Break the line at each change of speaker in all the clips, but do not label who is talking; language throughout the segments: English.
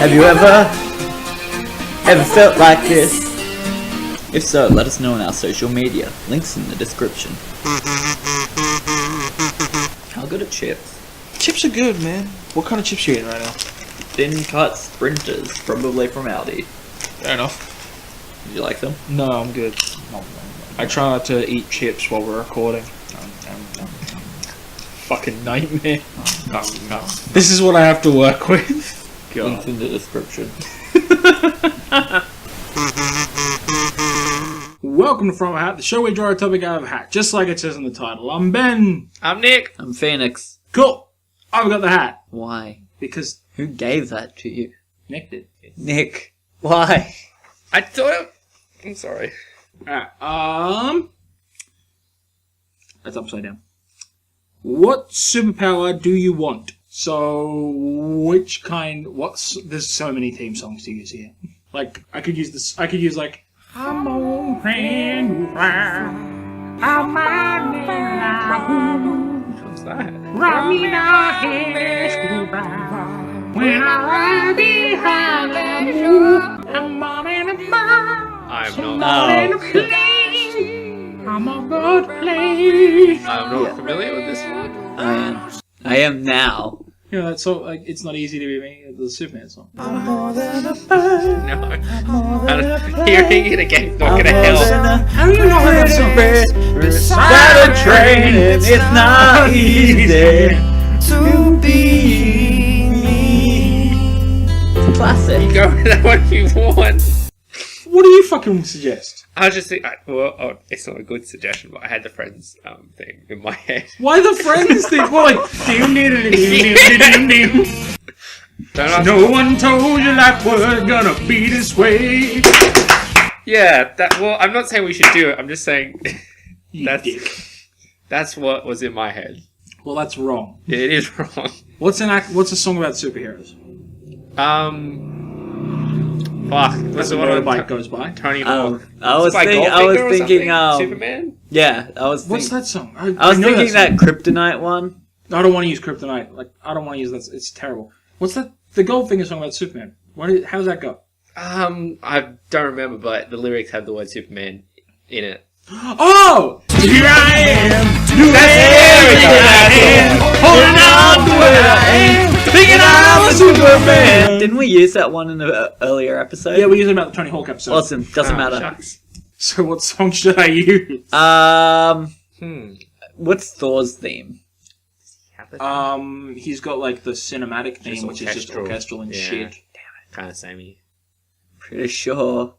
Have you ever felt like this? If so, let us know on our social media. Links in the description. How good are chips?
Chips are good, man. What kind of chips are you eating right now?
Thin cut sprinters, probably from Aldi.
Fair enough.
Did you like them?
No, I'm good. I try not to eat chips while we're recording. Fucking nightmare. This is what I have to work with.
Links in the description.
Welcome to From a Hat, the show where we draw a topic out of a hat, just like it says in the title. I'm Ben.
I'm Nick.
I'm Phoenix.
Cool. I've got the hat.
Why?
Because
Who gave that to you?
Nick did.
Nick. Why?
I thought. I'm sorry.
Alright, that's upside down. What superpower do you want? So, which kind? There's so many theme songs to use here. Like, I could use this. I could use like. I'm on praying I'm
What's that?
when I ride behind you, I'm on in a bar.
I'm not.
In a place. I'm a good place.
I'm not familiar with this one.
I am now.
You know, that's so, like, it's not easy to be me, the Superman song.
No. Hearing it again is not gonna help.
How do you know that song?
Beside a train, it's not easy to be me. It's classic.
Go with that one if you want.
What do you fucking suggest?
I was just thinking, it's not a good suggestion, but I had the Friends thing in my head.
Why the Friends thing? Well, like,
Don't ask
no one told you life was gonna be this way.
Yeah, I'm not saying we should do it, I'm just saying
You dick.
that's what was in my head.
Well, that's wrong.
It is wrong.
What's a song about superheroes?
Fuck.
That's a motorbike goes by.
Tony Hawk.
I was thinking,
Superman?
yeah, I was
What's
thinking,
that song?
I was
know
thinking that
song.
Kryptonite one.
I don't want to use Kryptonite. Like, I don't want to use that. It's terrible. What's that? The Goldfinger song about Superman. How does that go?
I don't remember, but the lyrics have the word Superman in it.
Oh! Here I am, doing
everything
everything I can, holding on to where I am, thinking I'm a Superman.
Didn't we use that one in the earlier episode?
Yeah, we used it about the Tony Hawk episode.
Awesome. Doesn't matter.
Shucks.
So what song should I use?
What's Thor's theme?
He's got like the cinematic theme,
Just
which is just orchestral and
yeah.
shit.
Kind of samey.
Pretty sure.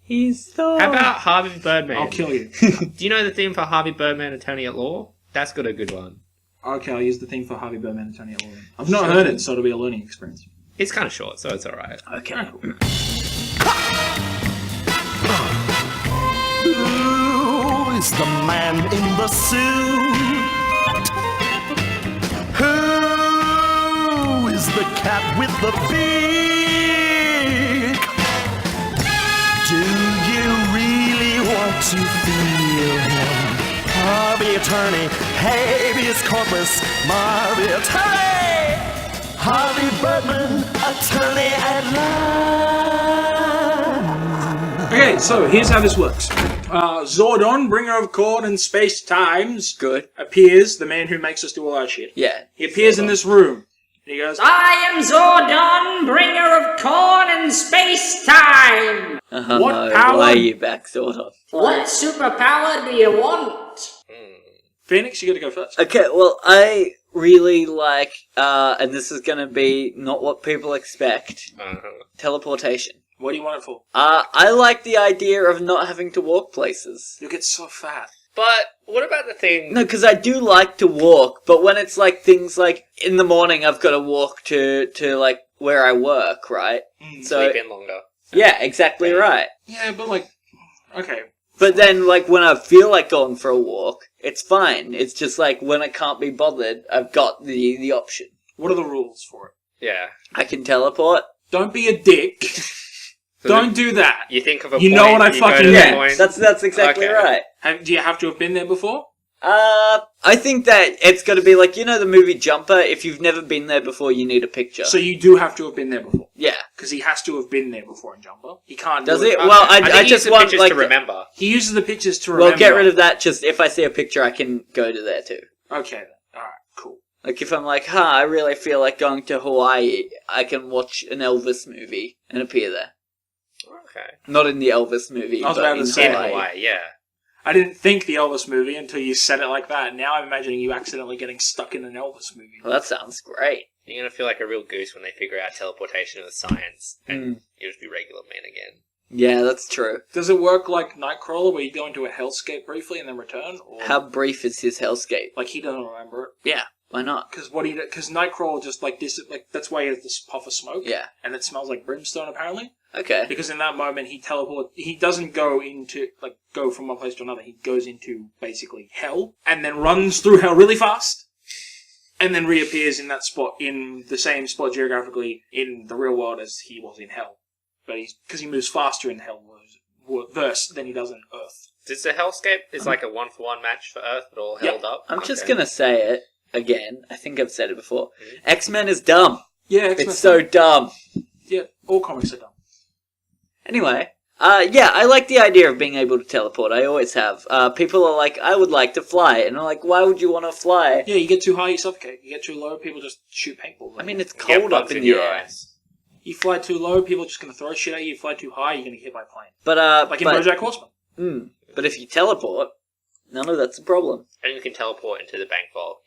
He's Thor.
How about Harvey Birdman?
I'll kill you.
Do you know the theme for Harvey Birdman, Attorney at Law? That's got a good one.
Okay, I'll use the theme for Harvey Birdman and Tony Allen. I've not heard it, so it'll be a learning experience.
It's kind of short, so it's alright.
Okay.
Who is the man in the suit? Who is the cat with the beak? Do you really want to feel him? Harvey Attorney, habeas corpus, Marvy Attorney, Harvey Birdman, Attorney at law.
Okay, so here's how this works. Zordon, bringer of chord and space-times,
Good.
appears, the man who makes us do all our shit.
Yeah.
He appears in this room. And he goes,
I am Zordon, bringer of corn and space-time.
What power-
Why are you back, sort of?
What superpower do you want?
Phoenix, you gotta go first.
Okay, well, I really like, and this is gonna be not what people expect, teleportation.
What do you want it for?
I like the idea of not having to walk places.
You'll get so fat.
But what about the thing?
No, because I do like to walk, but when it's like things like in the morning I've got to walk to like where I work, right? So
Sleep in longer.
yeah, exactly right.
Yeah, but like, okay.
But then like when I feel like going for a walk, it's fine. It's just like when I can't be bothered, I've got the option.
What are the rules for it?
Yeah.
I can teleport.
Don't be a dick.
So
Don't do that.
You think of a
You
point.
know what I
you go
fucking
to the
meant.
Yeah,
point.
that's exactly
Okay.
right.
Do you have to have been there before?
I think that it's got to be like, you know the movie Jumper? If you've never been there before, you need a picture.
So you do have to have been there before.
Yeah.
Because he has to have been there before in Jumper. He can't
Does
do
it?
it.
Well,
I think
I
he
just
uses the
want,
pictures
like...
to remember.
He uses the pictures to remember.
Well, get rid of that. Just if I see a picture, I can go to there too.
Okay, then. Alright, cool.
Like, if I'm like, I really feel like going to Hawaii, I can watch an Elvis movie and appear there.
Okay.
Not in the Elvis movie,
I was
but
about to
in
say-
In
Hawaii.
Hawaii, yeah.
I didn't think the Elvis movie until you said it like that. Now I'm imagining you accidentally getting stuck in an Elvis movie.
Well, that sounds great.
You're going to feel like a real goose when they figure out teleportation with science, and you'll just be regular man again.
Yeah, that's true.
Does it work like Nightcrawler, where you go into a hellscape briefly and then return? Or
How brief is his hellscape?
like he doesn't remember it?
Yeah, why not?
Because Nightcrawler just like that's why he has this puff of smoke.
Yeah.
And it smells like brimstone apparently.
Okay.
Because in that moment he doesn't go from one place to another. He goes into basically hell and then runs through hell really fast. And then reappears in that spot, in the same spot geographically in the real world as he was in hell. But because he moves faster in hell verse than he does in Earth.
Does the hellscape is like a 1-for-1 match for Earth, but all held up?
I'm just
Okay.
gonna say it again. I think I've said it before. X-Men is dumb.
Yeah, X-Men.
It's so dumb.
Yeah, all comics are dumb.
Anyway, yeah, I like the idea of being able to teleport. I always have. People are like, I would like to fly. And I'm like, why would you want to fly?
Yeah, you get too high, you suffocate. You get too low, people just shoot paintballs.
I mean, it's
You get
cold up
bugs
in the
your
air.
eyes.
You fly too low, people are just going to throw shit at you. You fly too high, you're going to get hit by a plane.
But,
Like in BoJack Horseman.
but if you teleport, none of that's a problem.
And you can teleport into the bank vault.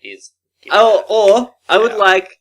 Oh, or I would
Yeah.
like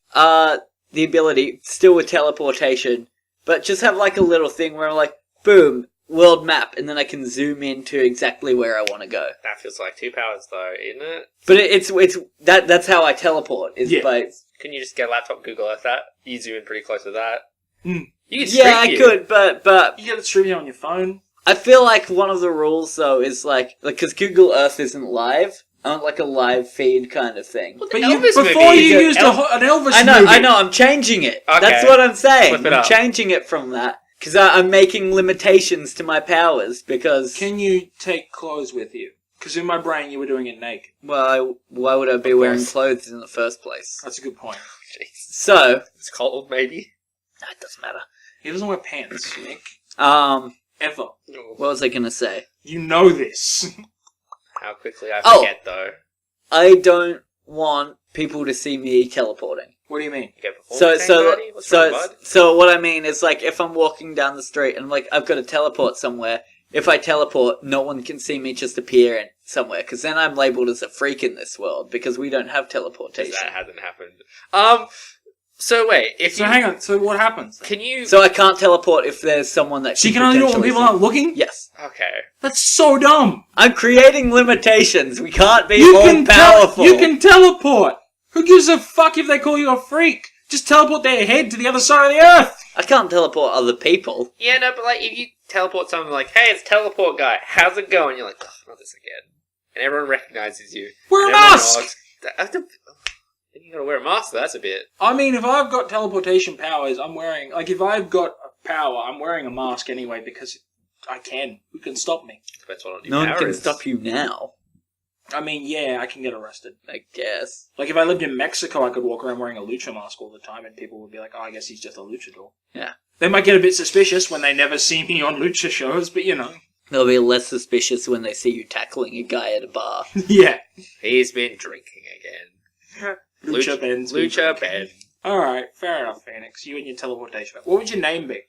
the ability, still with teleportation, but just have like a little thing where I'm like, boom, world map, and then I can zoom into exactly where I want to go.
That feels like 2 powers, though, isn't it?
But it's that's how I teleport. Is
Yeah.
by
Can you just get a laptop, Google Earth that? You zoom in pretty close to that.
Mm.
You can
yeah, I
Street View.
could, but
You get it streaming on your phone.
I feel like one of the rules though is like because Google Earth isn't live. I want like a live feed kind of thing.
Well,
But
the
you,
Elvis
before
movie,
you
the
used
El-
an Elvis
I
movie.
know. I'm changing it.
Okay.
That's what I'm saying.
Flip it
I'm
up.
changing it from that because I'm making limitations to my powers because.
Can you take clothes with you? Because in my brain you were doing it naked.
Well, why would I be
Of
wearing
course.
clothes in the first place?
That's a good point.
Jeez.
So,
It's cold, maybe.
it doesn't matter.
He doesn't wear pants, Nick. Ever.
What was I gonna say?
You know this.
How quickly I
Oh.
forget, though.
I don't want people to see me teleporting.
What do you mean?
You go performance anxiety? What's wrong, bud?
So what I mean is like if I'm walking down the street and I'm like I've got to teleport somewhere. If I teleport, no one can see me just appear in somewhere because then I'm labeled as a freak in this world because we don't have teleportation.
That hasn't happened. So wait, if
So
you...
hang on, so what happens?
Can you...
So I can't teleport if there's someone that.
So you
could
can only do it when
potentially
people
see-
aren't looking?
Yes,
Okay.
That's so dumb!
I'm creating limitations. We can't be
You
all
can
powerful.
you can teleport! Who gives a fuck if they call you a freak? Just teleport their head to the other side of the earth!
I can't teleport other people.
Yeah, no, but like, if you teleport someone like, hey, it's teleport guy, how's it going? You're like, oh, not this again. And everyone recognizes you.
Wear a
And everyone
mask!
nods. Then you gotta wear a mask, though, that's a bit...
I mean, if I've got teleportation powers, if I've got a power, I'm wearing a mask anyway because I can. Who can stop me?
Depends what your
No one
power
can
is.
stop you now.
I mean, yeah, I can get arrested.
I guess.
Like, if I lived in Mexico, I could walk around wearing a lucha mask all the time, and people would be like, oh, I guess he's just a luchador.
Yeah.
They might get a bit suspicious when they never see me on lucha shows, but you know.
They'll be less suspicious when they see you tackling a guy at a bar.
Yeah.
He's been drinking again.
Lucha Ben's
Lucha Ben.
Alright, fair enough, Phoenix. You and your teleportation. What would your name be?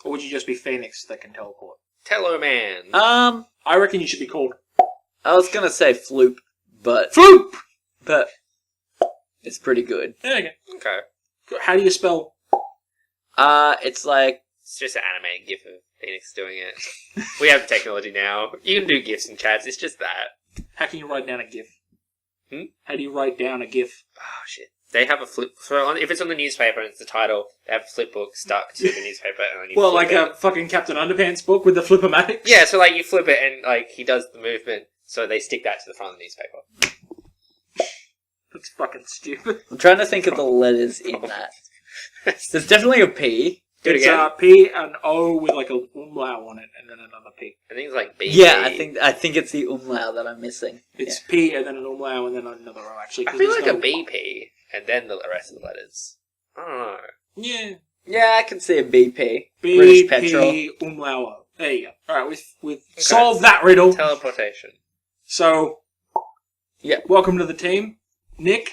Or would you just be Phoenix that can teleport?
Tello Man.
I reckon you should be called
I was gonna say Floop, but
Floop!
it's pretty good.
There you
Okay.
go. How do you spell?
It's like
It's just an animated gif of Phoenix doing it. We have technology now. You can do gifs and chats, it's just that.
How can you write down a GIF?
Hmm?
How do you write down a GIF?
Oh, shit. They have a flip... if it's on the newspaper and it's the title, they have a flip book stuck to the newspaper and then you
Well,
flip
like
it.
a fucking Captain Underpants book with the flip-o-matics?
Yeah, so like you flip it and like he does the movement, so they stick that to the front of the newspaper.
That's fucking stupid.
I'm trying to think of the letters in that. There's definitely a P.
Do it
It's
again.
P and O with like a umlaut on it, and then another P.
I think it's like B.
Yeah, I think it's the umlaut that I'm missing.
It's P and then an umlaut and then another O. Actually,
I
'cause
feel
there's
like
no-
a BP and then the rest of the letters. I don't know.
Yeah.
Yeah, I can see a BP.
B
British petrol.
P umlaut O. There you go. All right, we've solved that riddle.
Teleportation.
So,
Yeah.
welcome to the team, Nick.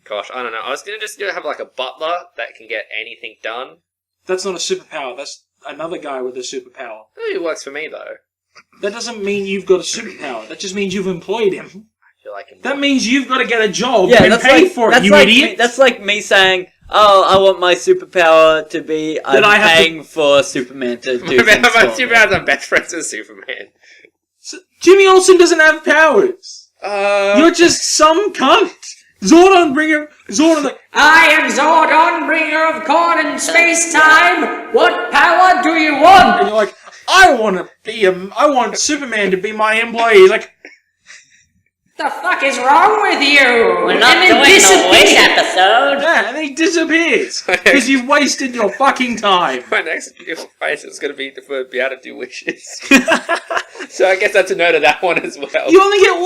Gosh, I don't know. I was gonna just have like a butler that can get anything done.
That's not a superpower. That's another guy with a superpower.
It works for me though.
That doesn't mean you've got a superpower. That just means you've employed him.
I feel like
That means you've got to get a job
Yeah,
and
that's
pay
like,
for it,
that's
you
like
idiot.
Me, that's like me saying, "Oh, I want my superpower to be I'm
I have to-
paying for Superman to do things
my
for me."
superpowers are best friends with Superman.
Jimmy Olsen doesn't have powers. You're just some cunt. Zordon like,
I am Zordon, bringer of corn and space-time. What power do you want?
and you're like, I want Superman to be my employee. He's like,
The fuck is wrong with you?
We're not
And then
doing the
disappear.
wish episode.
yeah, and then he disappears because you've wasted your fucking time.
My next face is gonna be to be able to do wishes. So I guess that's a no to that one as well.
You only get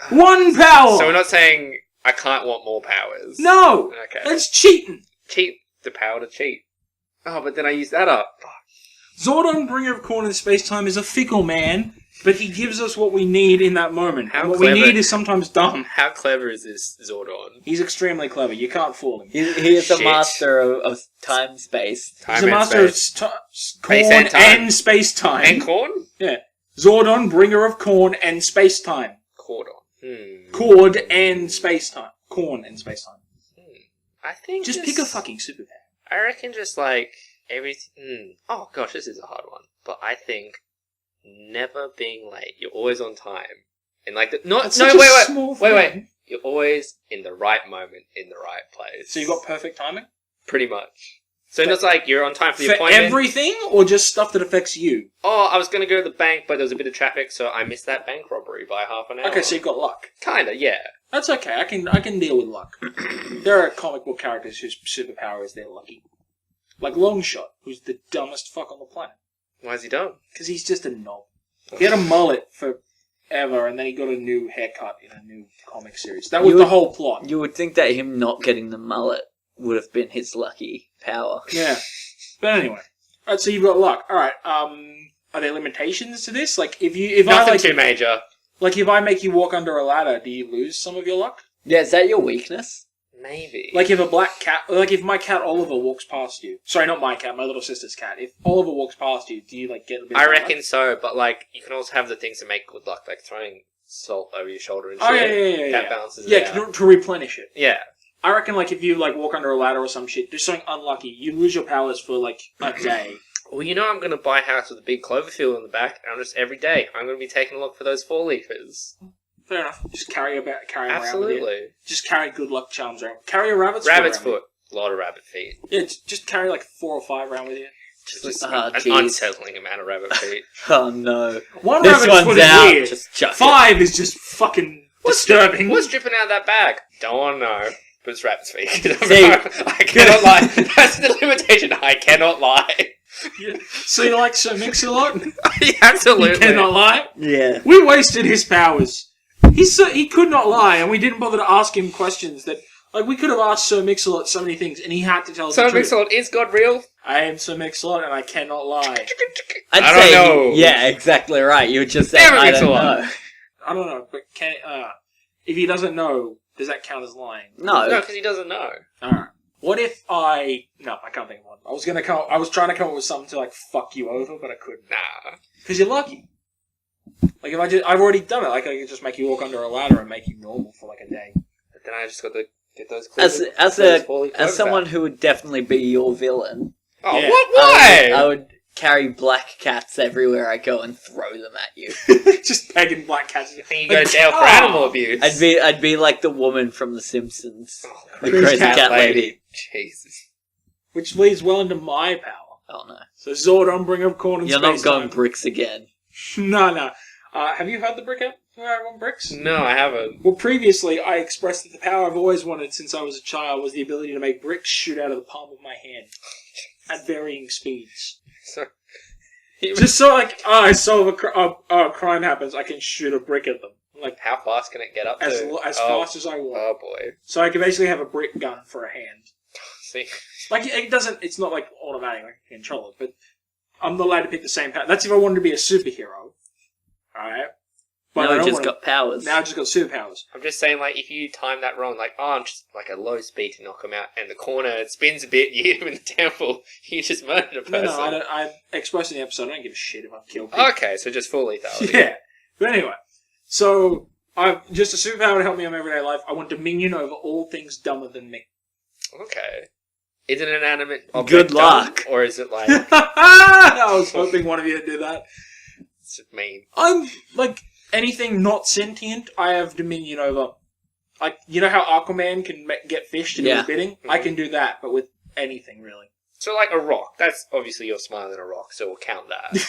one power.
So we're not saying I can't want more powers.
No,
Okay.
that's cheating.
Cheat the power to cheat. Oh, but then I use that up. Fuck.
Zordon, bringer of corn and space-time, is a fickle man, but he gives us what we need in that moment.
How
And what
clever.
we need is sometimes dumb.
How clever is this Zordon?
He's extremely clever. You can't fool him.
He is a
Shit.
master of time space.
He's
Time
a
and
master of
space.
corn
and time.
and space-time.
And corn?
Yeah. Zordon, bringer of corn and space-time.
Cordon.
Cord and space-time. Corn and space-time.
I think
Just pick a fucking superpower.
I reckon just like everything. Oh gosh, this is a hard one. But I think never being late. You're always on time. And like
That's
no
such a
wait.
small
Wait.
thing.
You're always in the right moment in the right place.
So you got perfect timing?
pretty much. So it's like you're on time for the
For
appointment.
everything, or just stuff that affects you?
Oh, I was going to go to the bank, but there was a bit of traffic, so I missed that bank robbery by half an hour.
Okay, so you've got luck.
Kinda, yeah.
That's okay. I can deal with luck. There are comic book characters whose superpower is they're lucky. Like Longshot, who's the dumbest fuck on the planet.
Why's he done?
Because he's just a knob. He had a mullet forever, and then he got a new haircut in a new comic series. That was
You
the
would-
whole plot.
You would think that him not getting the mullet would have been his lucky power.
Yeah. But anyway. Alright, so you've got luck. Alright, are there limitations to this? Like, if
Nothing too major.
if I make you walk under a ladder, do you lose some of your luck?
Yeah, is that your weakness?
Maybe.
Like if my cat Oliver walks past you. Sorry, not my cat, my little sister's cat. If Oliver walks past you, do you like get a bit
I
of
reckon
luck?
so, but like, you can also have the things that make good luck, like throwing salt over your shoulder and shit.
Oh yeah.
That balances
Yeah,
it out.
to replenish it.
Yeah.
I reckon like if you like walk under a ladder or some shit, do something unlucky, you lose your powers for like a day.
Well, you know I'm going to buy a house with a big clover field in the back, and I'm just every day, I'm going to be taking a look for those 4-leafers.
Fair enough. Just carry them around with you.
Absolutely.
Just carry good luck charms around. Carry a rabbit's
Rabbit's
foot. around
foot. A lot of rabbit feet.
with you. Yeah, just carry like 4 or 5 around with you.
Just
Ah,
an
jeez.
unsettling amount of rabbit feet.
Oh no.
One
This
rabbit's
one's
foot is
out.
weird.
Just chuck it.
5 is just fucking disturbing.
What's dripping out of that bag? Don't know. But it's rabbit's feet.
See-
I cannot lie. That's the limitation. I cannot lie.
Yeah. So you like Sir Mix-a-Lot?
Absolutely.
You cannot lie.
Yeah.
We wasted his powers. He could not lie, and we didn't bother to ask him questions that... Like, we could have asked Sir Mix-a-Lot so many things, and he had to tell us
So
the truth.
Mix-a-Lot, is God real?
I am Sir Mix-a-Lot, and I cannot lie.
I'd
I don't
say,
know.
Yeah, exactly right. You would just say,
Damn it,
I don't
Mix-a-Lot.
know.
I don't know, but if he doesn't know, does that count as lying?
No.
No, because he doesn't know.
Alright. What if No, I can't think of one. I was trying to come up with something to, like, fuck you over, but I couldn't.
Nah.
Because you're lucky. Like, I've already done it. Like, I could just make you walk under a ladder and make you normal for, like, a day.
But then I just got to get those
As someone who would definitely be your villain,
Oh,
Yeah.
what? Why?
I would carry black cats everywhere I go and throw them at you.
Just pegging black cats.
I think you go to jail for
Oh.
animal abuse.
I'd be like the woman from The Simpsons, the
Crazy
crazy
cat
cat lady.
Jesus.
Which leads well into my power.
Oh no,
So Zordon, bring up corn and
you're not
space
going
time.
bricks again.
No. Have you heard the brick app? I want bricks?
No, I haven't.
Well, previously, I expressed that the power I've always wanted since I was a child was the ability to make bricks shoot out of the palm of my hand at varying speeds.
So,
Just so, like, I solve a crime happens, I can shoot a brick at them. Like,
how fast can it get up
as
to?
fast as I want.
Oh boy.
So I can basically have a brick gun for a hand.
See,
Like, it's not like automatic, like I can control it, but I'm not allowed to pick the same power. That's if I wanted to be a superhero. Alright?
Now
I
we
don't
just
wanna-
got powers.
Now I just got superpowers.
I'm just saying, like, if you time that wrong, like, I'm just like a low speed to knock him out, and the corner spins a bit, you hit him in the temple, you just murdered a person.
No, I expressed in the episode, I don't give a shit if I kill people.
Okay, so just full lethality.
Yeah. But anyway, so I've just a superpower to help me in my everyday life. I want dominion over all things dumber than me.
Okay. Is it an animate object?
Good luck.
Or is it like
I was hoping one of you would do that.
it's mean?
I'm like anything not sentient. I have dominion over. Like you know how Aquaman can get fish to do
Yeah.
his bidding. I can do that, but with anything really.
So like a rock. That's obviously you're smarter than a rock, so we'll count that.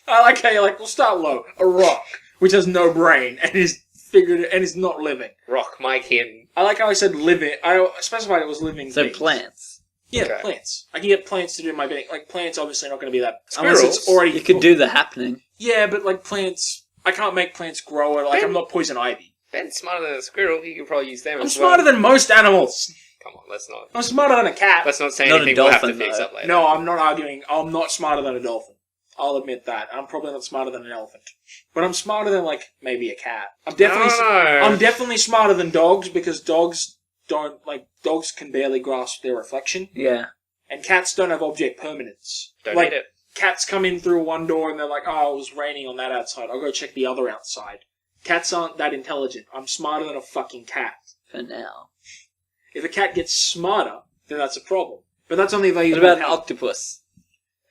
I like how you're like, we'll start low. A rock, which has no brain and is figured and is not living.
Rock, Mike, him.
I like how I said living. I specified it was living.
So
things.
plants.
Yeah,
Okay.
plants. I can get plants to do my bidding. Like plants, obviously not going to be that unless
Squirrels?
it's already.
You could do the happening.
Yeah, but like plants, I can't make plants grow. Or, like I'm not poison ivy.
Ben's smarter than a squirrel. He could probably use them
I'm
as
smarter
well.
than most animals.
Come on, let's not.
I'm smarter than a cat.
Let's not say
Not a
anything we'll have to
dolphin,
fix
though.
up later.
No, I'm not arguing. I'm not smarter than a dolphin. I'll admit that. I'm probably not smarter than an elephant. But I'm smarter than, like, maybe a cat. I'm definitely smarter than dogs because dogs can barely grasp their reflection.
Yeah.
And cats don't have object permanence.
Don't
like,
need it.
Cats come in through one door and they're like, oh, it was raining on that outside. I'll go check the other outside. Cats aren't that intelligent. I'm smarter than a fucking cat.
For now.
If a cat gets smarter, then that's a problem. But that's only if I use
What about
my
an
power.
octopus?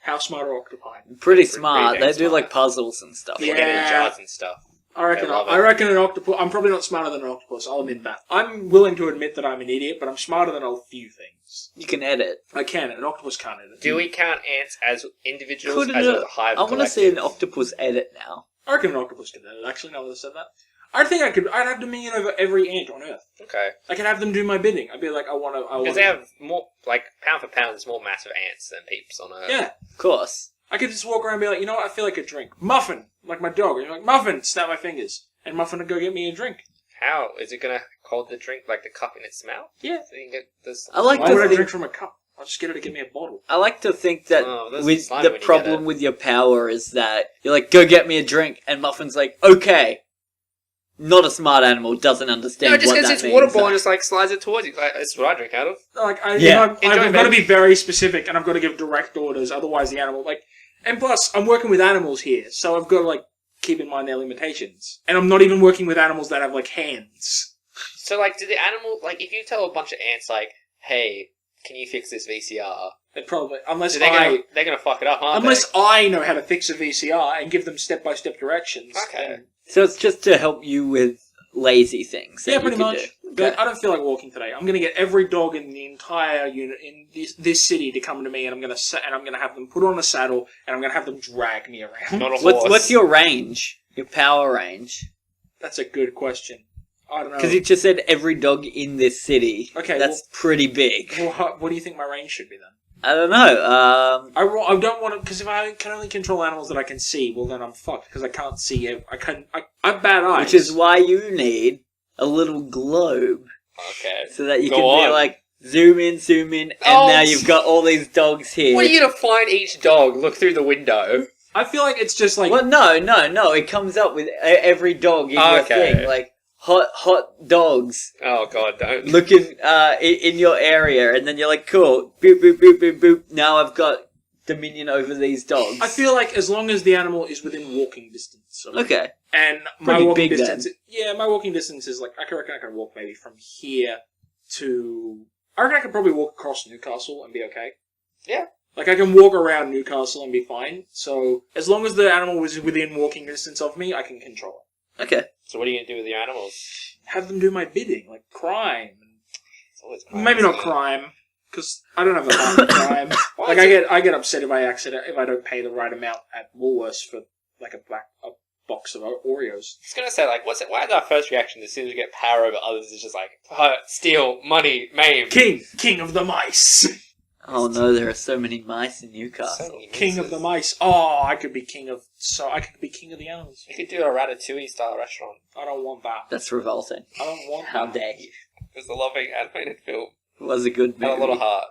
How smart are octopi?
Pretty smart.
pretty
They do
smart.
like puzzles and stuff.
They
Yeah.
get in jars and stuff.
I reckon.
I love it.
I reckon an octopus. I'm probably not smarter than an octopus. I'll admit that. I'm willing to admit that I'm an idiot, but I'm smarter than a few things.
You can edit.
I can. An octopus can't edit.
Do we count ants as individuals,
Could
as
it-
a hive
I want to see an
collective?
octopus edit now.
I reckon an octopus can edit. Actually, now that I said that, I think I could. I'd have dominion over every ant on Earth.
Okay.
I could have them do my bidding. I'd be like, I want to.
Because they have more, like, pound for pound, there's more massive ants than peeps on Earth.
Yeah.
Of course.
I could just walk around and be like, you know what? I feel like a drink. Muffin, like my dog. And you're like, Muffin, snap my fingers, and Muffin would go get me a drink.
How? Is it going to hold the drink, like the cup in its mouth?
Yeah.
So you can get this...
I like
Why
to
would I
think-
drink from a cup? I'll just get her to get me a bottle.
I like to think that
Oh, that's
with
slimy
the
when you get
problem
it.
with your power is that you're like, go get me a drink, and Muffin's like, okay. Not a smart animal, doesn't understand
No, just
what
because
that
it's
means.
water ball and just, like, slides it towards you. Like, that's what I drink out of.
Like,
Yeah.
I've
Enjoy,
got to
man.
be very specific, and I've got to give direct orders. Otherwise, the animal and plus, I'm working with animals here, so I've got to keep in mind their limitations. And I'm not even working with animals that have hands.
So, like, do the animal... Like, if you tell a bunch of ants, like, hey, can you fix this VCR?
They probably unless
They're gonna fuck it up, aren't
unless I know how to fix a VCR and give them step-by-step directions.
Okay.
then-
So it's just to help you with lazy things. that
Yeah,
you
pretty
can
much.
do.
But
Okay.
I don't feel like walking today. I'm going to get every dog in the entire unit in this city to come to me, and I'm going to have them put on a saddle, and I'm going to have them drag me around.
Not a horse.
What's your range? Your power range?
That's a good question. I don't know.
Because you just said every dog in this city.
Okay,
That's pretty big.
Well, what do you think my range should be then?
I don't know.
I don't want to, because if I can only control animals that I can see, well then I'm fucked because I can't see. I have bad eyes.
Which is why you need a little globe
Okay.
so that you
Go
can
on.
be like zoom in, and
Oh,
now you've got all these dogs here.
What are you gonna find each dog? Look through the window.
I feel like it's just like
Well, no. It comes up with every dog in your
Okay.
thing, like hot dogs
Oh god, don't.
looking in your area, and then you're like, cool, boop boop boop boop boop. Now I've got dominion over these dogs.
I feel like as long as the animal is within walking distance. Of me,
Okay.
And my
Pretty
walking
big,
distance.
then.
Yeah, my walking distance is like I reckon I can walk maybe from here to. I reckon I could probably walk across Newcastle and be okay.
Yeah.
Like I can walk around Newcastle and be fine. So as long as the animal was within walking distance of me, I can control it.
Okay.
So what are you gonna do with your animals?
Have them do my bidding, like crime.
It's always crime,
Maybe not
isn't it?
crime, because I don't have a heart for crime.
Why
Like
is it-
I get upset if I don't pay the right amount at Woolworths for like a box of Oreos.
I was gonna say, like, why is our first reaction as soon as we get power over others is just like, steal, money, maim.
King of the mice.
Oh no, there are so many mice in Newcastle.
So many
King of
mixes.
the mice. Oh, I could be king of the animals.
You could do a Ratatouille style restaurant.
I don't want that.
That's revolting.
I don't want
How
that.
dare you?
It was a loving animated film.
It was a good
Had a lot
movie.
of heart.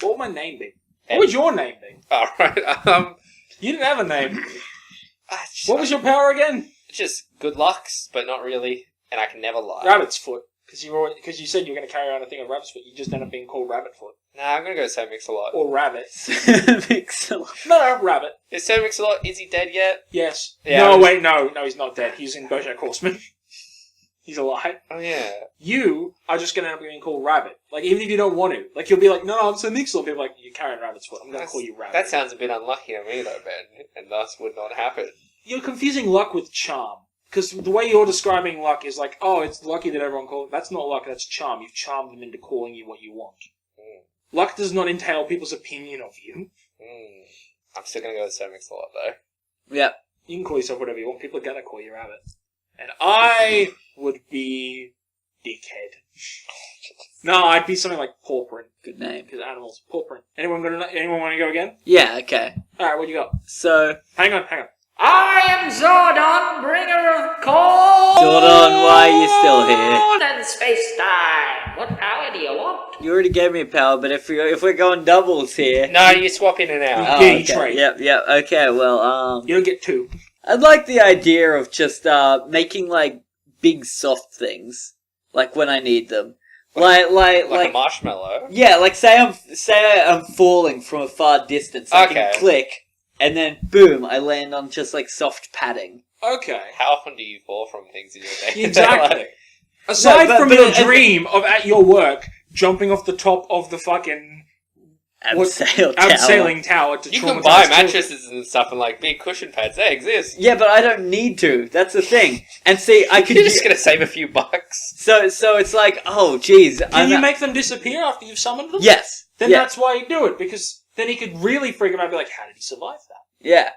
What would my name be? What would your name be?
Alright,
You didn't have a name.
it's
What was your power again?
just good lucks, but not really, and I can never lie.
Rabbit's foot. Because you said you were going to carry around a thing of rabbit's foot. You just ended up being called Rabbit Foot.
Nah, I'm gonna go Sir Mix-a-Lot.
Or Rabbit.
Mix-a-lot.
No, Rabbit.
Is Sir Mix-a-Lot, is he dead yet?
Yes.
Yeah,
no,
I was-
wait, no, he's not dead. He's in BoJack Horseman. He's alive.
Oh yeah.
You are just going to end up being called Rabbit. Like, even if you don't want to. Like, you'll be like, no, I'm so Mix-a-Lot. People are like, you're carrying Rabbit's foot. I'm going to call you Rabbit.
That sounds a bit unlucky to me though, Ben, and thus would not happen.
You're confusing luck with charm. Because the way you're describing luck is like, oh, it's lucky that everyone calls. That's not luck, that's charm. You've charmed them into calling you what you want.
Mm.
Luck does not entail people's opinion of you.
I'm still gonna go with Sir Mix-a-Lot though.
Yep.
You can call yourself whatever you want. People are going to call you Rabbit. And I would be Dickhead. No, I'd be something like Pawprint.
Good name.
Because animals. Pawprint. Anyone want to go again?
Yeah, okay.
Alright, what you got?
So,
Hang on.
I am Zordon, bringer of cold
Zordon, why are you still here?
and space-time. What power do you want?
you already gave me a power, but if we're going doubles here...
No, you swap in and out.
Oh,
Yeah, you
okay.
trade.
Yep, okay, well,
You don't get two.
I'd like the idea of just, making, like, big soft things. Like, when I need them.
Like a marshmallow.
Yeah, like, say I'm falling from a far distance. I
Okay.
can click, and then, boom, I land on just, like, soft padding.
Okay.
How often do you fall from things in your day?
Exactly.
Like,
Aside
No, but-
from
but-
your dream of at your work jumping off the top of the fucking abseiling tower to
you can
traumatize
buy
children.
mattresses and stuff and like big cushion pads. They exist.
Yeah, but I don't need to. That's the thing. And see, I could
You're just gonna save a few bucks.
So it's like, oh, geez.
Can you make them disappear after you've summoned them?
Yes.
Then
yeah.
that's why you do it, because then he could really freak him out and be like, how did he survive that?
Yeah.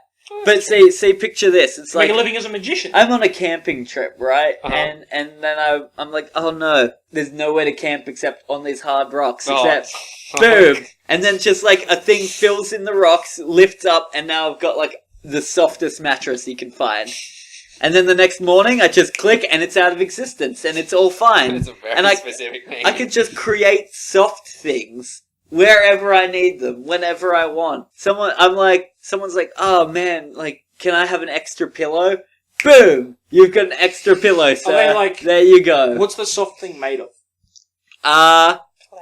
But see, picture this. It's
Make
like
a living as a magician.
I'm on a camping trip, right?
Uh-huh.
And then I'm like, oh no, there's nowhere to camp except on these hard rocks.
Oh.
Except, boom, and then just like a thing fills in the rocks, lifts up, and now I've got like the softest mattress you can find. And then the next morning, I just click, and it's out of existence, and it's all fine.
It's a very
And
specific thing.
I could just create soft things wherever I need them, whenever I want. Someone's like, oh man, like, can I have an extra pillow? Boom! You've got an extra pillow, sir.
they like-
there you go.
What's the soft thing made of?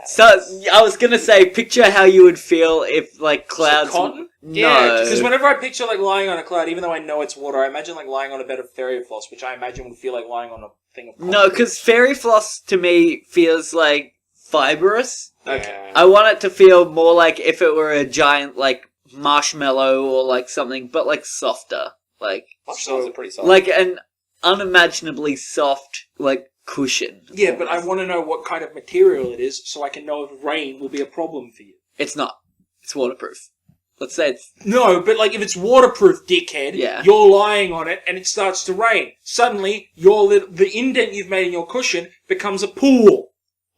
So I was gonna say, picture how you would feel if like clouds.
cotton?
Yeah,
No,
Because whenever I picture like lying on a cloud, even though I know it's water, I imagine like lying on a bed of fairy floss, which I imagine would feel like lying on a thing of cotton.
no, because fairy floss to me feels like fibrous.
Okay.
I want it to feel more like if it were a giant like marshmallow or like something, but like softer, like
Marshmallows are pretty soft.
like an unimaginably soft like cushion.
Yeah, but I want to know what kind of material it is so I can know if rain will be a problem for you.
It's not. It's waterproof. Let's say it's
No, but like if it's waterproof, dickhead,
Yeah.
you're lying on it and it starts to rain. Suddenly, the indent you've made in your cushion becomes a pool.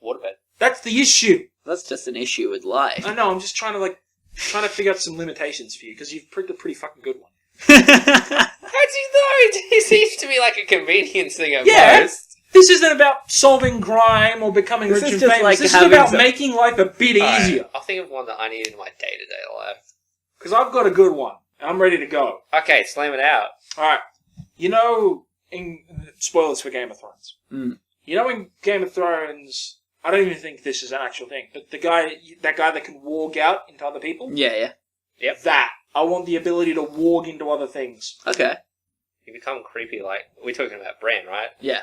Waterbed.
That's the issue.
that's just an issue with life.
I know, I'm just trying to figure out some limitations for you, because you've picked a pretty fucking good one.
How do you know? It seems to be like a convenience thing at
Yeah.
most.
This isn't about solving crime or becoming
This
rich
is
and
just
famous.
like
This is
having
about
some-
making life a bit
Alright,
easier.
I'll think of one that I need in my day-to-day life.
Because I've got a good one. And I'm ready to go.
Okay, slam it out.
Alright. You know, spoilers for Game of Thrones.
Mm.
You know in Game of Thrones, I don't even think this is an actual thing, but that guy that can warg out into other people?
yeah.
Yep.
That. I want the ability to warg into other things.
Okay.
You become creepy like... We're talking about Bran, right?
Yeah.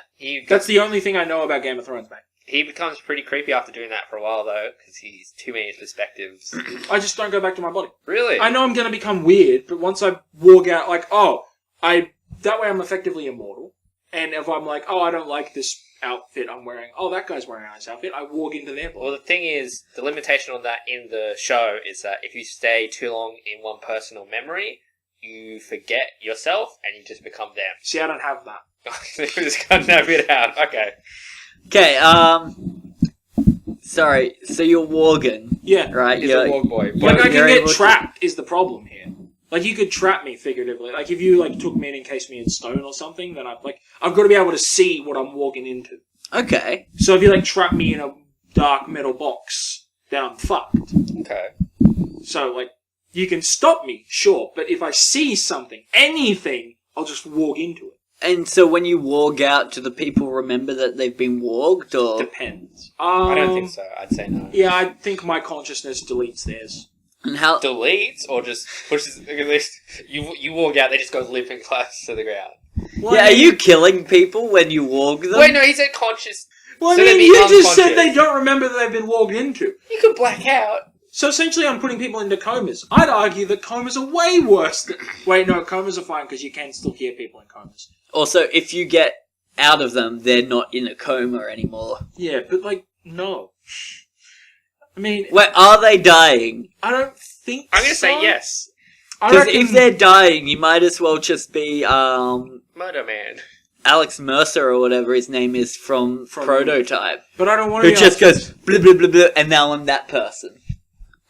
That's the only thing I know about Game of Thrones, mate.
He becomes pretty creepy after doing that for a while, though, because he's too many perspectives.
I just don't go back to my body.
Really?
I know I'm going to become weird, but once I warg out, like, that way I'm effectively immortal. And if I'm like, I don't like this outfit I'm wearing, that guy's wearing a nice outfit, I warg into their body.
Well, the thing is, the limitation on that in the show is that if you stay too long in one personal memory, you forget yourself and you just become them.
See, I don't have that.
Just cut that bit out. Okay.
Okay, sorry, so you're Worgen,
Yeah.
right?
He's a walk boy.
you're-
Like, I
you're
can
able
get
to-
trapped is the problem here. Like, you could trap me figuratively. Like, if you, like, took me and encased me in stone or something, then I've got to be able to see what I'm walking into.
Okay.
So if you, like, trap me in a dark metal box, then I'm fucked.
Okay.
So, like, you can stop me, sure, but if I see something, anything, I'll just walk into it.
And so when you warg out, do the people remember that they've been warged, or...?
Depends.
I don't think so. I'd say no.
Yeah, I think my consciousness deletes theirs.
And how...
Deletes or just pushes. At least you walk out, they just go limping close to the ground.
Well,
Yeah,
I
are
mean-
you killing people when you warg them?
Wait, no, he said conscious.
Well, I
So they'd
mean,
be
you just said
unconscious.
they don't remember that they've been walked into.
You could black out.
So essentially, I'm putting people into comas. I'd argue that comas are way worse than... Wait, no, comas are fine because you can still hear people in comas.
Also, if you get out of them, they're not in a coma anymore.
Yeah, but, like, no. I mean,
Wait, are they dying?
I don't think
I'm gonna
so.
say yes.
I
Because
reckon...
if they're dying, you might as well just be,
Murder Man.
Alex Mercer or whatever his name is from Prototype.
But I don't want to
Who just goes, blah, blah, blah, blah, and now I'm that person.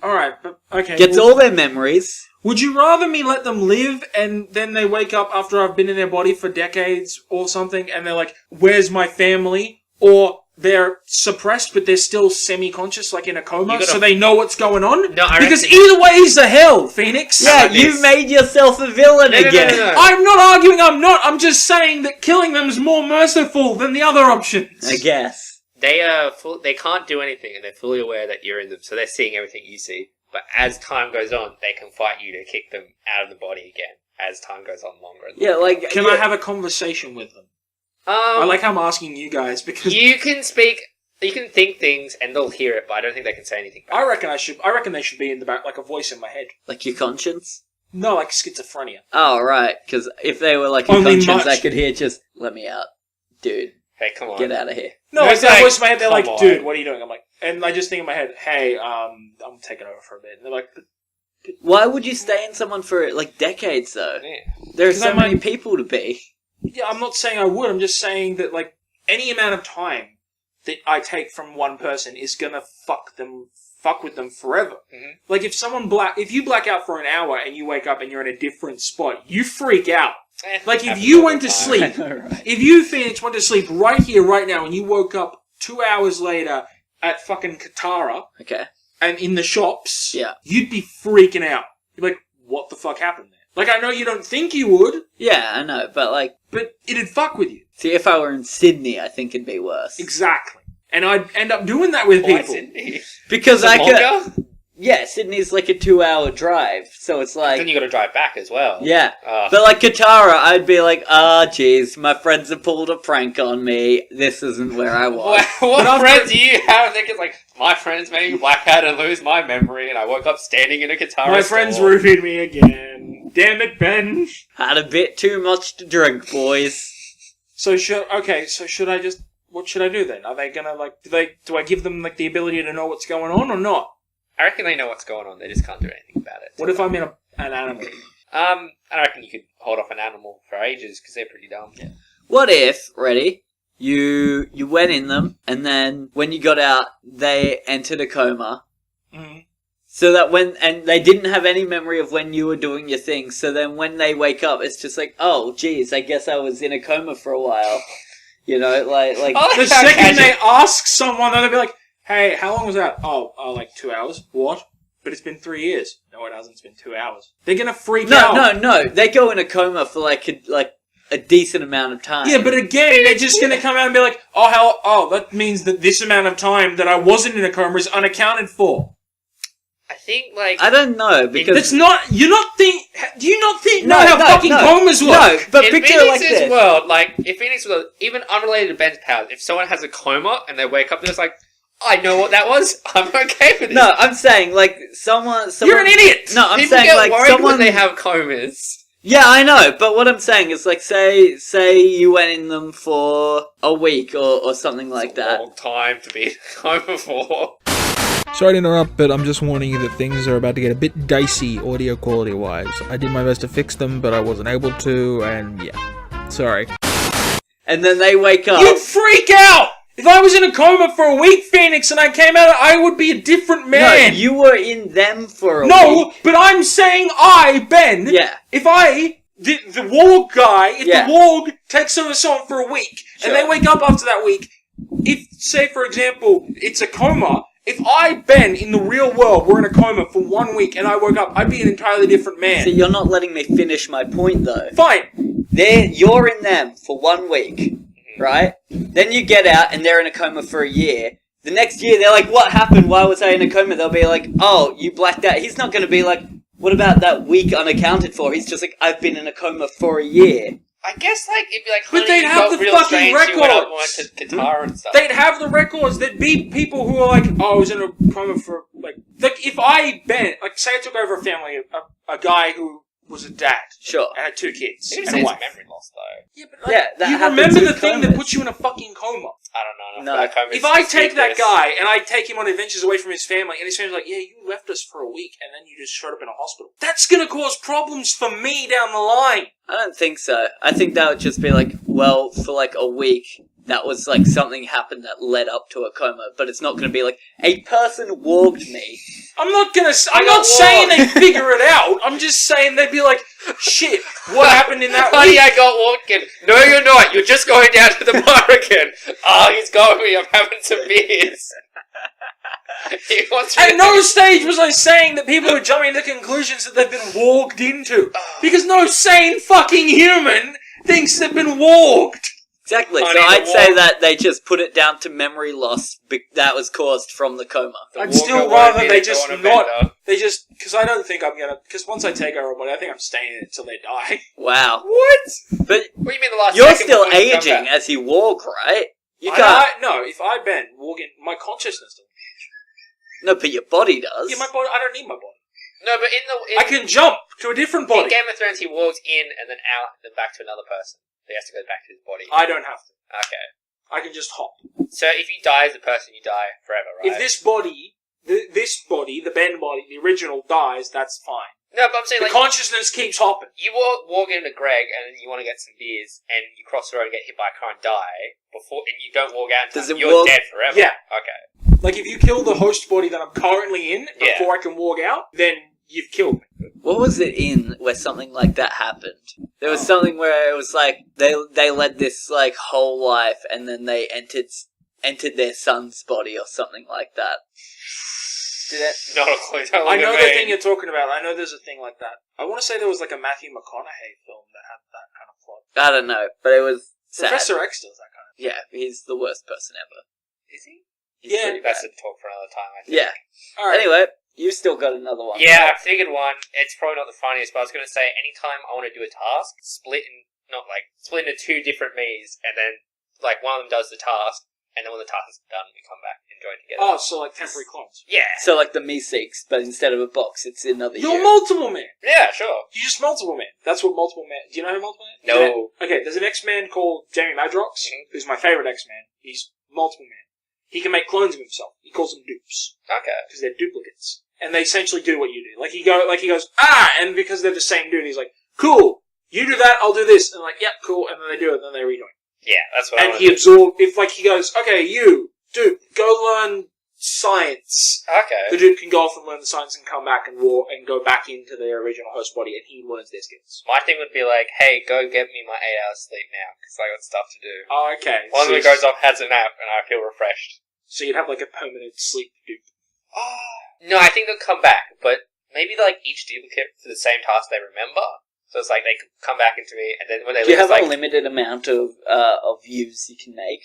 Alright, but, okay.
Gets
well,
all their memories.
Would you rather me let them live and then they wake up after I've been in their body for decades or something and they're like, where's my family? Or they're suppressed but they're still semi-conscious, like in a coma,
You gotta-
so they know what's going on?
No, I
because
reckon-
either way is the hell, Phoenix.
Yeah,
about
you
this?
made yourself a villain
No, no, no,
again.
no, no.
I'm not arguing I'm not. I'm just saying that killing them is more merciful than the other options.
I guess.
They are they can't do anything, and they're fully aware that you're in them, so they're seeing everything you see. But as time goes on, they can fight you to kick them out of the body again. As time goes on longer and
Yeah,
longer.
like...
Can
yeah,
I have a conversation with them? I like how I'm asking you guys because
You can speak. You can think things, and they'll hear it, but I don't think they can say anything back.
I reckon they should be in the back, like a voice in my head.
Like your conscience?
No, like schizophrenia.
Oh, right. Because if they were like a
Only
conscience, I
much.
could hear just, let me out. Dude,
Hey, come on.
get out of here.
No,
No,
like
it's
that
like,
voice in my head. They're like,
come on.
dude, what are you doing? I'm like, and I just think in my head, hey, I'm taking over for a bit. And they're like,
Why would you stay in someone for, like, decades, though?
Yeah.
There are
'Cause
so
I
many
might-
people to be.
yeah, I'm not saying I would. I'm just saying that like any amount of time that I take from one person is gonna fuck with them forever.
Mhm.
Like if you black out for an hour and you wake up and you're in a different spot, you freak out. Like if
Happens
you
all
went
the
to
time.
sleep,
Right.
if you, Phoenix, went to sleep right here, right now, and you woke up 2 hours later at fucking Katara
Okay.
and in the shops,
Yeah.
you'd be freaking out. You'd be like, what the fuck happened there? Like, I know you don't think you would,
Yeah, I know, but, like,
but it'd fuck with you.
see, if I were in Sydney, I think it'd be worse.
Exactly. And I'd end up doing that with
Why
people.
Sydney?
Because
Is it
I could...
longer?
Yeah, Sydney's like a 2-hour drive, so it's like...
Then you got to drive back as well.
Yeah.
Ugh.
But like Katara, I'd be like, jeez, my friends have pulled a prank on me. This isn't where I was.
What
after-
friends do you have? I think it's like, my friends made me black out and lose my memory, and I woke up standing in a guitar
My
store.
friends roofied me again. Damn it, Ben.
Had a bit too much to drink, boys.
So should I just, what should I do then? Are they gonna like, do I give them like the ability to know what's going on or not?
I reckon they know what's going on, they just can't do anything about it.
What if I'm in an animal?
I reckon you could hold off an animal for ages, because they're pretty dumb.
Yeah. What if, ready, you went in them, and then when you got out, they entered a coma,
Mm.
so that and they didn't have any memory of when you were doing your thing, so then when they wake up, it's just like, oh, geez, I guess I was in a coma for a while. You know, like...
Oh,
The second they ask someone, they'll be like, hey, how long was that? Oh, like 2 hours. What? But it's been 3 years. No, it hasn't. It's been 2 hours. They're gonna freak out.
No. They go in a coma for like a decent amount of time.
Yeah, but again, they're just gonna come out and be like, that means that this amount of time that I wasn't in a coma is unaccounted for.
I think, like...
I don't know because
That's not, do you not think,
No,
know how
no,
fucking
no.
comas work?
No, but
in
picture it like
Phoenix's
this.
world, like, if Phoenix was even unrelated to Ben's powers, if someone has a coma and they wake up, they're just like, I know what that was. I'm okay with it.
No, I'm saying like someone.
You're an idiot!
No, I'm
People
saying
get
like
worried
someone.
when they have comas.
Yeah, I know, but what I'm saying is like say you went in them for a week or something like
It's a
that.
long time to be in a coma for.
Sorry to interrupt, but I'm just warning you that things are about to get a bit dicey audio quality wise. I did my best to fix them, but I wasn't able to, and yeah. Sorry.
And then they wake up.
You'd freak out! If I was in a coma for a week, Phoenix, and I came out, I would be a different
No,
man!
you were in them for a
No,
week.
but I'm saying Ben,
Yeah.
if the Warg guy, if
Yeah.
the Warg takes over someone for a week,
Sure.
and they wake up after that week, if, say for example, it's a coma, if Ben, in the real world, were in a coma for 1 week, and I woke up, I'd be an entirely different man.
So you're not letting me finish my point, though.
Fine.
You're in them for 1 week, right? Then you get out, and they're in a coma for a year. The next year, they're like, what happened? Why was I in a coma? They'll be like, oh, you blacked out. He's not going to be like, what about that week unaccounted for? He's just like, I've been in a coma for a year.
I guess, like, it'd be like,
But
honey,
they'd
you
have
got
the
real
fucking
strange, you went up
records.
went to Qatar and stuff.
They'd have the records. There'd be people who are like, oh, I was in a coma for, like if Ben, like, say I took over a family, a guy who was a dad,
Sure.
and had 2 kids,
You
and
can
a
say it's
wife.
memory loss, though.
Yeah, but
Yeah, that
you
happens
remember
with
the thing that
comas.
puts you in a fucking coma.
I don't know.
No.
I feel like
If I take that guy and I take him on adventures away from his family, and his family's like, yeah, you left us for a week, and then you just showed up in a hospital, that's gonna cause problems for me down the line.
I don't think so. I think that would just be like, well, for like a week, that was like something happened that led up to a coma, but it's not going to be like, a person warged me.
I'm not
got
not saying
warged.
they figure it out. I'm just saying they'd be like, shit, what happened in that
Honey,
week?
I got walked in. No, you're not. You're just going down to the bar again. Oh, he's got me. I'm having some beers. He wants me
At
to-
no stage was I saying that people are jumping to conclusions that they've been warged into. Because no sane fucking human thinks they've been warged.
Exactly,
Honey,
so
the
I'd say
warg-
that they just put it down to memory loss that was caused from the coma.
The
I'd
Walker
still
wanted
rather
me
they
to go
just
on a
not.
bender.
They just. Because I don't think I'm gonna. Because once I take over a body, I think I'm staying in it till they die.
Wow.
What?
But
What do you mean the last
you're
second
still
before you come
aging
back?
as you walk, right? You can't.
No, if I walk in, my consciousness doesn't.
No, but your body does.
Yeah, my body. I don't need my body.
No, but in
I can jump to a different
in
body.
Game of Thrones, he walks in and then out and then back to another person. He has to go back to his body.
I don't have to.
Okay.
I can just hop.
So if you die as a person, you die forever, right?
If this body, this body, the Ben body, the original dies, that's fine.
No, but I'm saying,
The
like,
consciousness keeps hopping.
you walk into Greg and then you want to get some beers and you cross the road and get hit by a car and die before, and you don't walk out in
Does
time,
it
you're
walk-
dead forever.
Yeah.
Okay.
Like, if you kill the host body that I'm currently in
Yeah.
before I can walk out, then you've killed me.
What was it in where something like that happened? There
Oh.
was something where it was like they led this like whole life and then they entered their son's body or something like that. Did it?
Not a clue. Don't
I
look
know
at
the
me.
thing you're talking about. I know there's a thing like that. I want to say there was like a Matthew McConaughey film that had that kind of plot.
I don't know, but it was sad.
Professor X does that kind of.
Yeah, he's the worst person ever.
Is he?
He's
Yeah.
pretty
That's
bad.
a talk for another time, I think.
Yeah.
All right.
Anyway, you've still got another one.
Yeah, I figured one. It's probably not the funniest, but I was going to say anytime I want to do a task, split into 2 different me's, and then like one of them does the task, and then when the task is done, we come back and join together.
Oh, so like temporary clones.
Yeah.
So like the Me-Seeks, but instead of a box, it's another
You're
you.
multiple man.
Yeah, sure.
You just multiple man. That's what multiple man. Do you know who multiple man?
No.
Okay, there's an X-Man called Jamie Madrox,
Mhm.
who's my favorite X-Man. He's multiple man. He can make clones of himself. He calls them dupes
Okay.
because they're duplicates, and they essentially do what you do. Like he goes and because they're the same dude, he's like, cool. You do that, I'll do this, and I'm like, yep, cool, and then they do it, and then they rejoin.
Yeah, that's what I
And
want
he goes, okay, you dude, go learn science. The
Okay.
dude can go off and learn the science and come back and go back into their original host body, and he learns their skills.
My thing would be like, hey, go get me my 8 hours sleep now, because I got stuff to do.
Oh, okay.
One of
so,
them goes off, has a nap, and I feel refreshed.
so you'd have like a permanent sleep dupe.
No, I think they'll come back, but maybe like each duplicate for the same task they remember. So it's like they could come back into me, and then when they
Do you
leave,
have
it's
a
like,
limited amount of views you can make?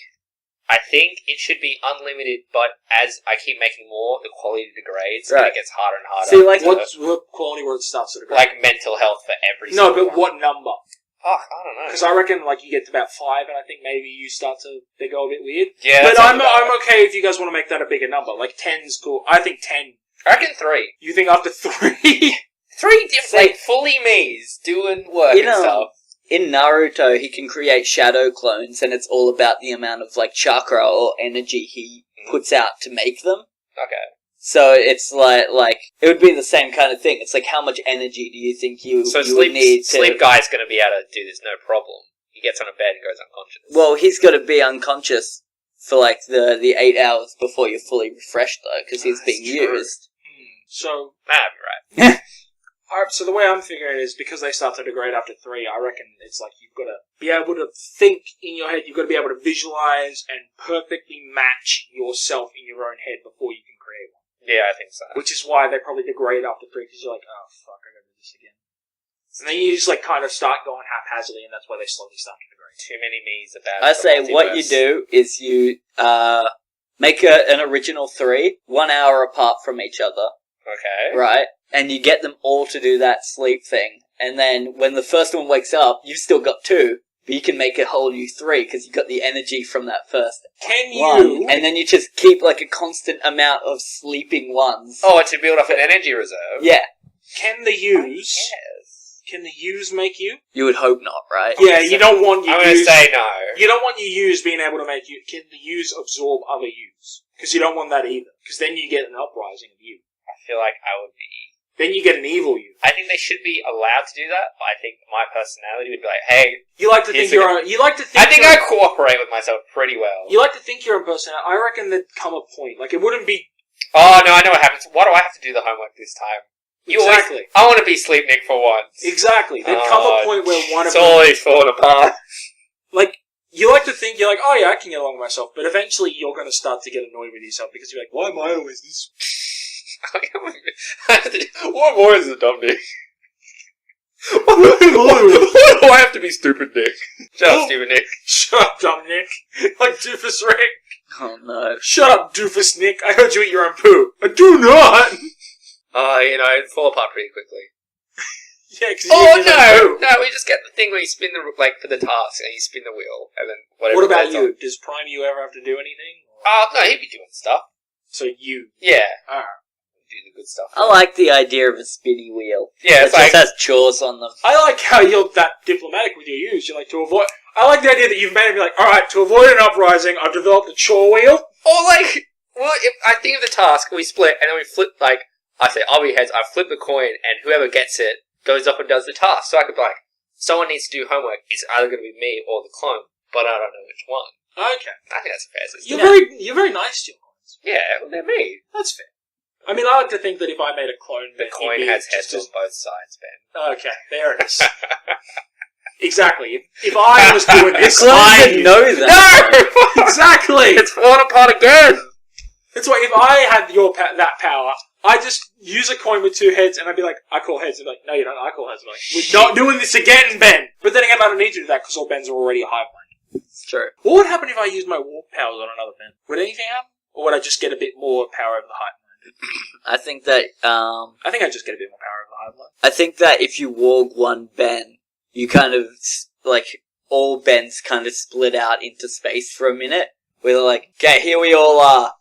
I think it should be unlimited, but as I keep making more, the quality degrades, and
Right.
it gets harder and harder.
See, like,
So,
What quality where it starts at a grade?
like mental health for every
No,
single
but
one.
what number?
Fuck, I don't know.
Because I reckon like you get to about 5, and I think maybe you start to they go a bit weird.
Yeah,
but
that sounds about
I'm
right.
okay if you guys want to make that a bigger number. Like 10's cool. I think 10.
I reckon 3.
You think after 3?
3 different,
Like-
like, fully me's doing work
You
and
know,
stuff.
in Naruto, he can create shadow clones, and it's all about the amount of like chakra or energy he puts out to make them.
Okay.
So it's like it would be the same kind of thing. It's like, how much energy do you think you would need to...
Sleep Guy's going to be able to do this, no problem. He gets on a bed and goes unconscious.
Well, he's got to be unconscious for like the 8 hours before you're fully refreshed, though, because he's being used.
So,
That'd be right.
alright, so the way I'm figuring it is, because they start to degrade after 3, I reckon it's like you've got to be able to think in your head, you've got to be able to visualize and perfectly match yourself in your own head before you can create one.
Yeah, I think so.
Which is why they probably degrade after 3, because you're like, oh fuck, I gotta do this again. And then you just like kind of start going haphazardly, and that's why they slowly start to degrade.
Too many me's about
I
the
say what you
multiverse.
do is you make an original 3, 1 hour apart from each other,
Okay.
right? And you get them all to do that sleep thing. And then when the first one wakes up, you've still got 2, but you can make a whole new 3 because you got the energy from that first
Can
one.
you...
And then you just keep like a constant amount of sleeping ones.
Oh, to build up an energy reserve?
Yeah,
Can the use...
Yes.
Can the use make you?
you would hope not, right?
Yeah, you don't want your
I'm going to
use...
say no.
You don't want your use being able to make you... Can the use absorb other use? Because you don't want that either. Because then you get an uprising of you.
I feel like I would be...
Then you get an evil you.
I think they should be allowed to do that, but I think my personality would be like, hey,
You like to think
Yes,
your own... You like to think...
I think
your-
I cooperate with myself pretty well.
You like to think your own personality. I reckon there'd come a point. Like, it wouldn't be...
Oh, no, I know what happens. Why do I have to do the homework this time?
Exactly.
I want to be Sleep Nick for once.
Exactly. There'd come a point where one of
It's always falling apart.
Like, you like to think, you're like, oh yeah, I can get along with myself, but eventually you're going to start to get annoyed with yourself because you're like, why am I always this?
What more is it, dumb Nick? Why do I have to be stupid Nick? Shut up, stupid Nick.
Shut up, dumb Nick. Like Doofus Rick.
Oh no.
Shut up, Doofus Nick. I heard you eat your own poo. I do not!
It'd fall apart pretty quickly.
Yeah, because
No, we just get the thing where you spin for the task, and you spin the wheel, and then whatever.
What about
goes
you?
on.
Does Prime you ever have to do anything?
No, he'd be doing stuff.
So you.
Yeah.
Alright.
Do the good stuff.
I like the idea of a spinny wheel.
Yeah,
It
it's like...
just has chores on them.
I like how you're that diplomatic with your use. You like to avoid... I like the idea that you've made it be like, alright, to avoid an uprising, I've developed a chore wheel.
Or like... Well, if I think of the task, we split, and then we flip, like... I say, I'll be heads, I flip the coin, and whoever gets it goes up and does the task. So I could be like, someone needs to do homework. It's either going to be me or the clone, but I don't know which one.
Okay.
I think that's a fair system.
You're very nice to your coins.
Yeah, well, they're me.
That's fair. I mean, I like to think that if I made a clone...
The
then
coin
he'd be
has
just
heads on both sides, Ben.
Okay, there it is. Exactly. If I was doing this,
Clones
I
would know that.
No!
Exactly.
It's falling apart again!
That's why if I had that power, I'd just use a coin with 2 heads, and I'd be like, I call heads. And be like, no, you don't. I call heads. I'm like, we're not doing this again, Ben. But then again, I don't need to do that because all Bens are already a hive mind.
It's true.
What would happen if I used my warp powers on another Ben? Would anything happen, or would I just get a bit more power over the hive mind?
I think that
I think I'd just get a bit more power over the hive mind.
I think that if you warg one Ben, you kind of like all Bens kind of split out into space for a minute. Where they're like, okay, here we all are.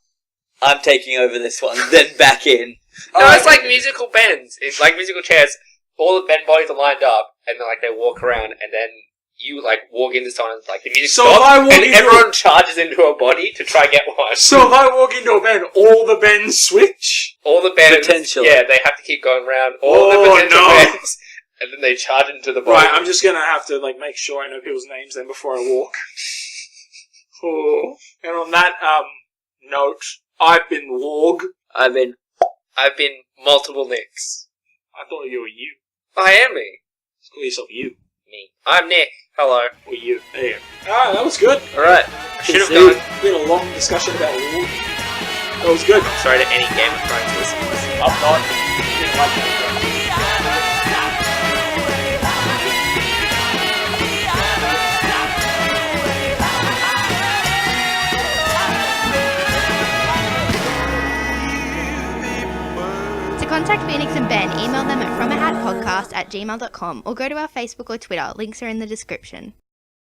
I'm taking over this one. Then back in.
No, it's like musical bends. It's like musical chairs. All the bend bodies are lined up, and then like they walk around, and then you like walk into someone, and like the music
So if
stops,
I walk
and
into
everyone charges into a body to try and get one.
So if I walk into a Ben, all the Bens switch?
All the bends,
Potentially.
yeah, they have to keep going around. All the
Oh,
potential
no.
bends, and then they charge into the body.
Right, I'm just gonna have to like make sure I know people's names then before I walk. Oh. And on that note, I've been Warg.
I've been.
I've been multiple Nicks.
I thought you were you.
I am me.
Just call yourself you.
Me. I'm Nick. Hello.
Or you. There you go. Ah, that was good.
Alright.
Should have
See.
gone.
We had a long discussion about Warg. That was good.
Sorry to any Game of Thrones listeners.
I'm not. Didn't like that.
To contact Phoenix and Ben, email them at fromahatpodcast@gmail.com or go to our Facebook or Twitter. Links are in the description.